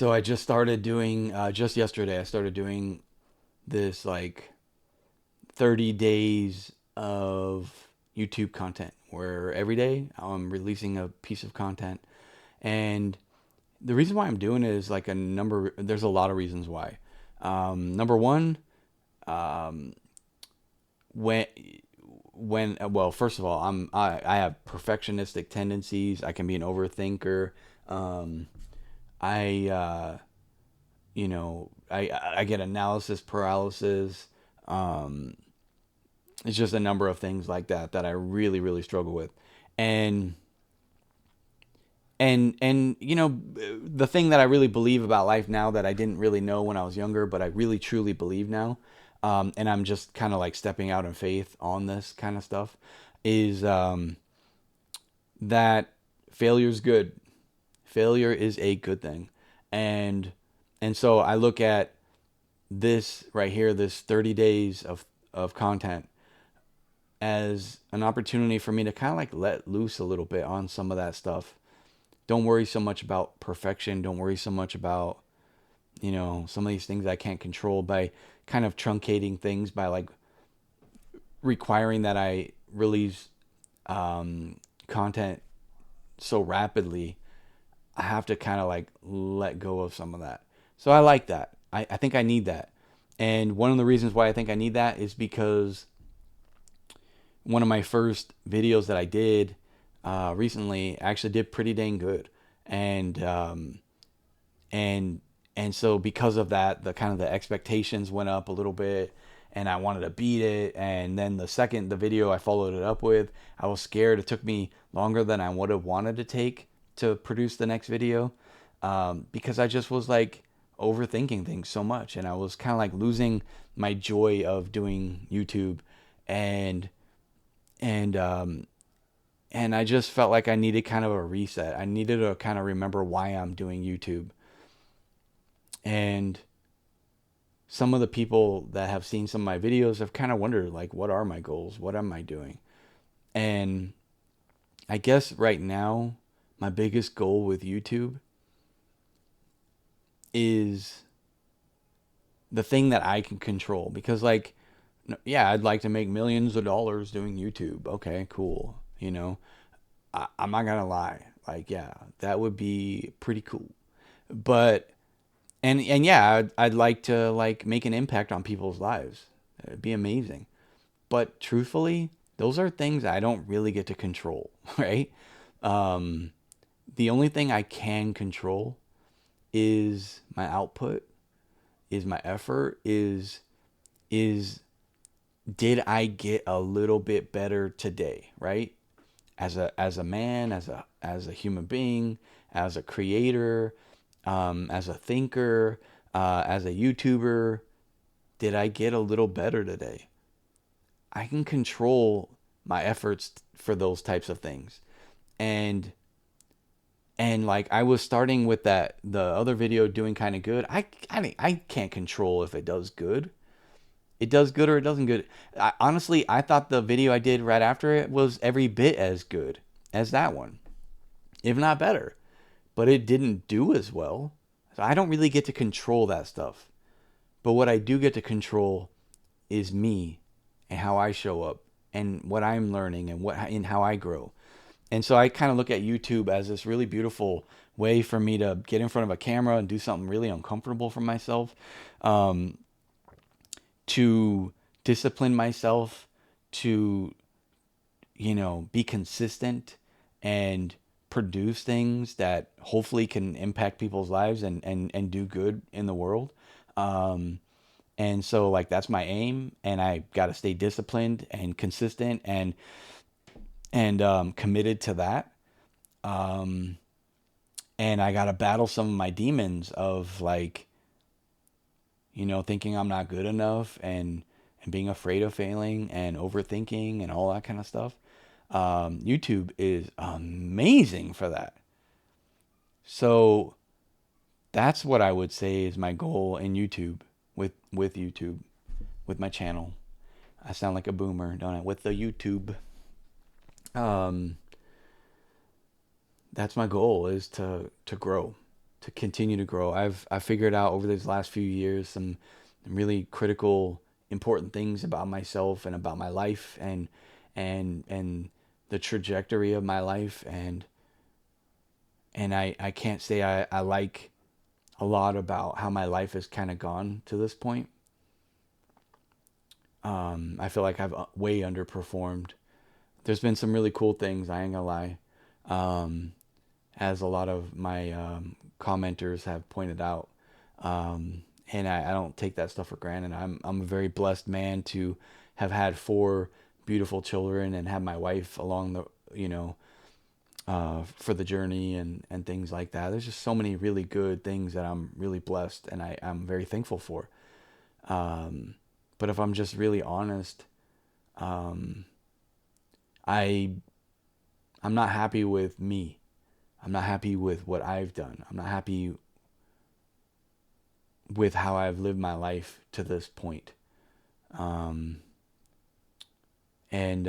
So I just started doing, just yesterday, I started doing this like 30 days of YouTube content where every day I'm releasing a piece of content. And the reason why I'm doing it is like there's a lot of reasons why. Number one, um, when well, first of all, I have perfectionistic tendencies. I can be an overthinker. Um, I I get analysis paralysis. Um, it's just a number of things like that that I really really struggle with, and the thing that I really believe about life now that I didn't really know when I was younger, but I really truly believe now, and I'm just kind of like stepping out in faith on this kind of stuff, is that failure is good. Failure is a good thing, and so I look at this right here, this 30 days of content, as an opportunity for me to kind of like let loose a little bit on some of that stuff. Don't worry so much about perfection. Don't worry so much about, some of these things I can't control, by kind of truncating things, by like requiring that I release content so rapidly. I have to kind of like let go of some of that. So I like that. I think I need that. And one of the reasons why I think I need that is because one of my first videos that I did recently actually did pretty dang good, and and so because of that, the kind of the expectations went up a little bit, and I wanted to beat it. And then the video I followed it up with, I was scared. It took me longer than I would have wanted to take to produce the next video, because I just was like overthinking things so much, and I was kind of like losing my joy of doing YouTube, and and um, and I just felt like I needed kind of a reset. I needed to kind of remember why I'm doing YouTube. And some of the people that have seen some of my videos have kind of wondered, like, what are my goals? What am I doing? And I guess right now, my biggest goal with YouTube is the thing that I can control. Because, like, yeah, I'd like to make millions of dollars doing YouTube. Okay, cool. I'm not gonna lie. Like, yeah, that would be pretty cool. But and yeah, I'd like to like make an impact on people's lives. It'd be amazing. But truthfully, those are things I don't really get to control, right? Um, the only thing I can control is my output, is my effort, is did I get a little bit better today, right? As a man, as a human being, as a creator, as a thinker, as a YouTuber, did I get a little better today? I can control my efforts for those types of things. And like I was starting with that the other video doing kind of good. I can't control if it does good. It does good or it doesn't good. Honestly, I thought the video I did right after it was every bit as good as that one, if not better. But it didn't do as well. So I don't really get to control that stuff. But what I do get to control is me and how I show up and what I'm learning and how I grow. And so I kind of look at YouTube as this really beautiful way for me to get in front of a camera and do something really uncomfortable for myself, um, to discipline myself, to be consistent and produce things that hopefully can impact people's lives and do good in the world. Um, and so like that's my aim, and I got to stay disciplined and consistent and committed to that. Um, and I got to battle some of my demons of like, thinking I'm not good enough, and being afraid of failing and overthinking and all that kind of stuff. YouTube is amazing for that. So that's what I would say is my goal in YouTube, with YouTube, with my channel. I sound like a boomer, don't I? With the YouTube. Um, that's my goal, is to grow, to continue to grow. I figured out over these last few years some really critical, important things about myself and about my life, and the trajectory of my life, and I can't say I like a lot about how my life has kind of gone to this point. I feel like I've way underperformed. There's been some really cool things, I ain't gonna lie, as a lot of my commenters have pointed out. And I don't take that stuff for granted. I'm a very blessed man to have had four beautiful children and have my wife along the, for the journey and things like that. There's just so many really good things that I'm really blessed and I'm very thankful for. But if I'm just really honest, I I'm not happy with me. I'm not happy with what I've done. I'm not happy with how I've lived my life to this point. Um, and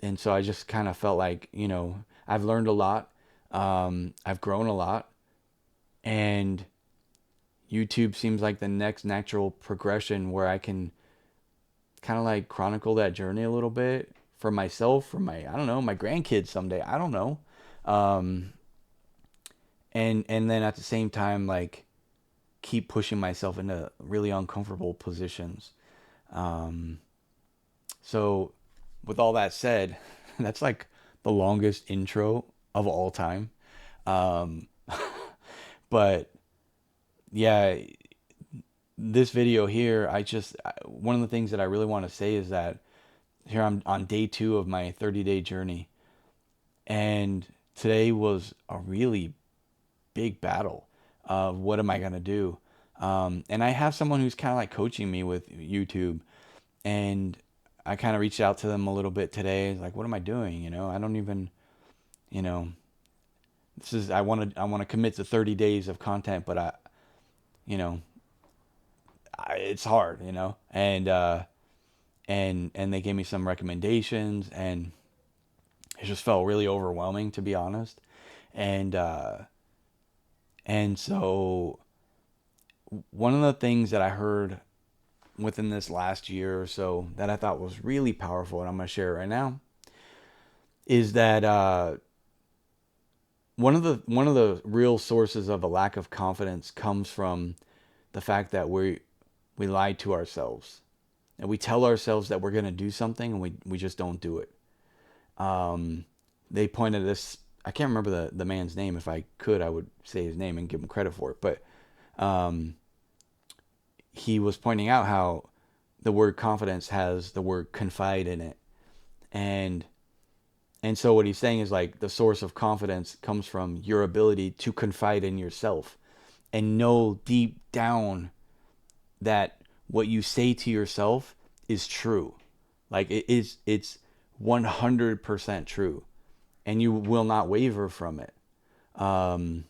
and so I just kind of felt like, I've learned a lot. I've grown a lot, and YouTube seems like the next natural progression where I can kind of like chronicle that journey a little bit for myself, for my, I don't know, my grandkids someday. I don't know. Um, and then at the same time, like, keep pushing myself into really uncomfortable positions. Um, so with all that said, that's like the longest intro of all time. Um, but yeah, this video here, one of the things that I really want to say is that here I'm on day 2 of my 30-day journey. And today was a really big battle of what am I going to do. And I have someone who's kind of like coaching me with YouTube. And I kind of reached out to them a little bit today. Like, what am I doing? I don't even, you know, I want to commit to 30 days of content, but you know, it's hard, and they gave me some recommendations, and it just felt really overwhelming, to be honest. And so one of the things that I heard within this last year or so that I thought was really powerful, and I'm going to share it right now, is that one of the real sources of a lack of confidence comes from the fact that we lie to ourselves, and we tell ourselves that we're going to do something, and we just don't do it. They pointed this. I can't remember the man's name. If I could, I would say his name and give him credit for it. But he was pointing out how the word confidence has the word confide in it, and so what he's saying is, like, the source of confidence comes from your ability to confide in yourself and know deep down that what you say to yourself is true. Like, it's 100% true, and you will not waver from it. Um,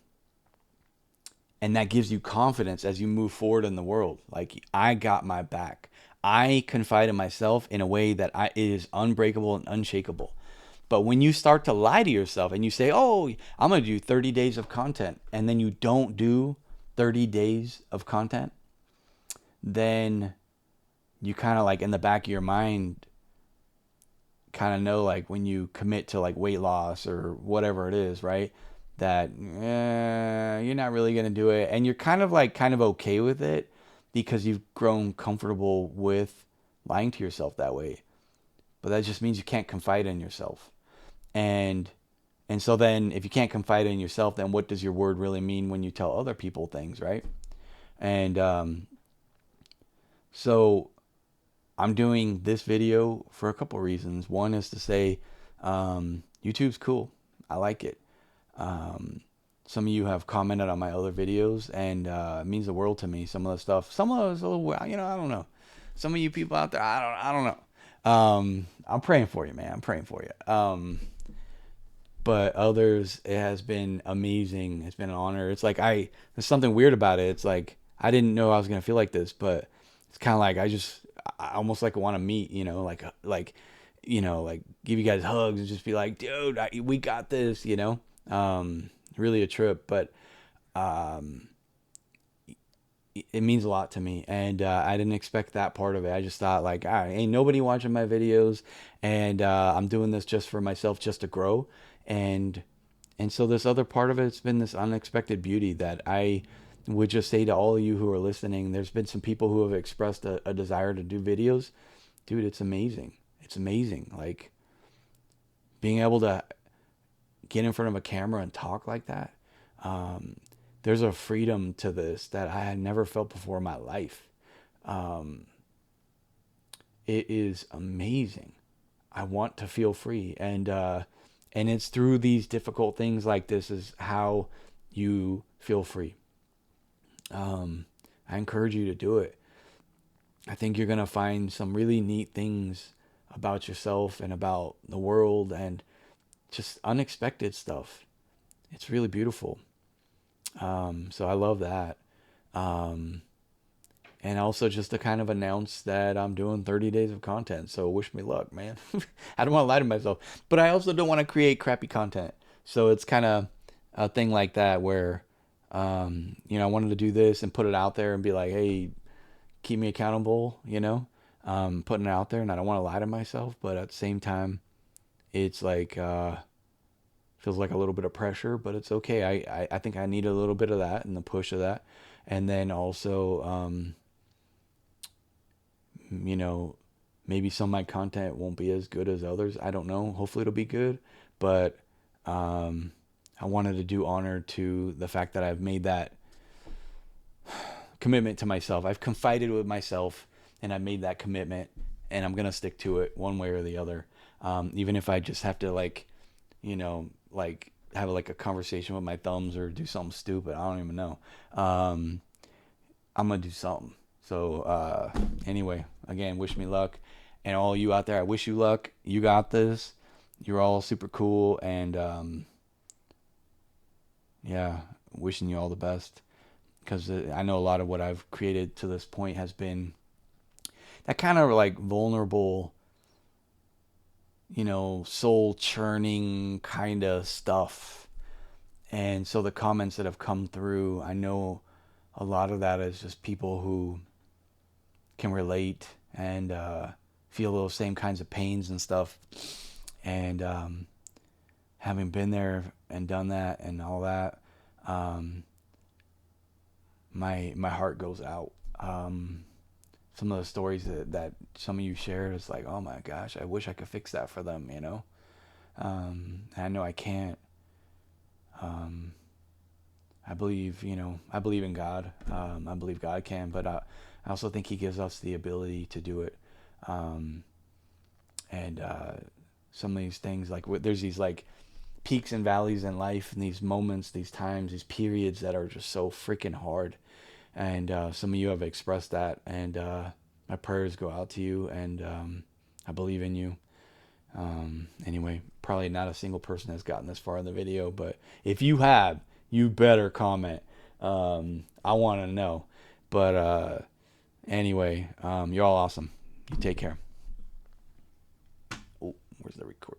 and that gives you confidence as you move forward in the world. Like, I got my back. I confide in myself in a way that it is unbreakable and unshakable. But when you start to lie to yourself and you say, "Oh, I'm going to do 30 days of content," and then you don't do 30 days of content, then you kind of, like, in the back of your mind, kind of know, like, when you commit to, like, weight loss or whatever it is, right? That you're not really going to do it. And you're kind of okay with it because you've grown comfortable with lying to yourself that way. But that just means you can't confide in yourself. And so then if you can't confide in yourself, then what does your word really mean when you tell other people things, right? And so I'm doing this video for a couple reasons. One is to say, YouTube's cool. I like it. Some of you have commented on my other videos, and it means the world to me. Some of the stuff, some of those a little, I don't know. Some of you people out there, I don't know. I'm praying for you, man. I'm praying for you. But others, it has been amazing. It's been an honor. It's like there's something weird about it. It's like I didn't know I was gonna feel like this, but it's kind of like I almost like want to meet, like give you guys hugs and just be like, dude, we got this, really a trip. But um, it means a lot to me, and I didn't expect that part of it. I just thought like, ain't nobody watching my videos, and I'm doing this just for myself, just to grow, and so this other part of it's been this unexpected beauty that I would just say to all of you who are listening. There's been some people who have expressed a desire to do videos. Dude, it's amazing. It's amazing. Like being able to get in front of a camera and talk like that. Um, there's a freedom to this that I had never felt before in my life. Um, it is amazing. I want to feel free, and it's through these difficult things like this is how you feel free. Um, I encourage you to do it. I think you're gonna find some really neat things about yourself and about the world and just unexpected stuff. It's really beautiful. So I love that. Um, and also just to kind of announce that I'm doing 30 days of content. So wish me luck, man. I don't want to lie to myself, but I also don't want to create crappy content. So it's kind of a thing like that where, I wanted to do this and put it out there and be like, hey, keep me accountable, putting it out there. And I don't want to lie to myself, but at the same time, it's like, feels like a little bit of pressure, but it's okay. I think I need a little bit of that and the push of that. And then also, you know, maybe some of my content won't be as good as others. I don't know. Hopefully it'll be good. But um, I wanted to do honor to the fact that I've made that commitment to myself. I've confided with myself and I made that commitment and I'm going to stick to it one way or the other. Even if I just have to like have like a conversation with my thumbs or do something stupid. I don't even know. I'm gonna do something. So anyway, again, wish me luck, and all you out there, I wish you luck. You got this. You're all super cool, and yeah, wishing you all the best. Because I know a lot of what I've created to this point has been that kind of like vulnerable, soul churning kind of stuff. And so the comments that have come through, I know a lot of that is just people who can relate and feel those same kinds of pains and stuff. And having been there and done that and all that, um, my heart goes out. Some of the stories that some of you shared is like, oh my gosh, I wish I could fix that for them. I know I can't. Um, I believe, I believe in God. I believe God can, but I also think He gives us the ability to do it. Um, and some of these things, like there's these like peaks and valleys in life, and these moments, these times, these periods that are just so freaking hard. And some of you have expressed that, and my prayers go out to you, and I believe in you. Anyway, probably not a single person has gotten this far in the video, but if you have, you better comment. I want to know. But anyway, you're all awesome. You take care. Oh, where's the record?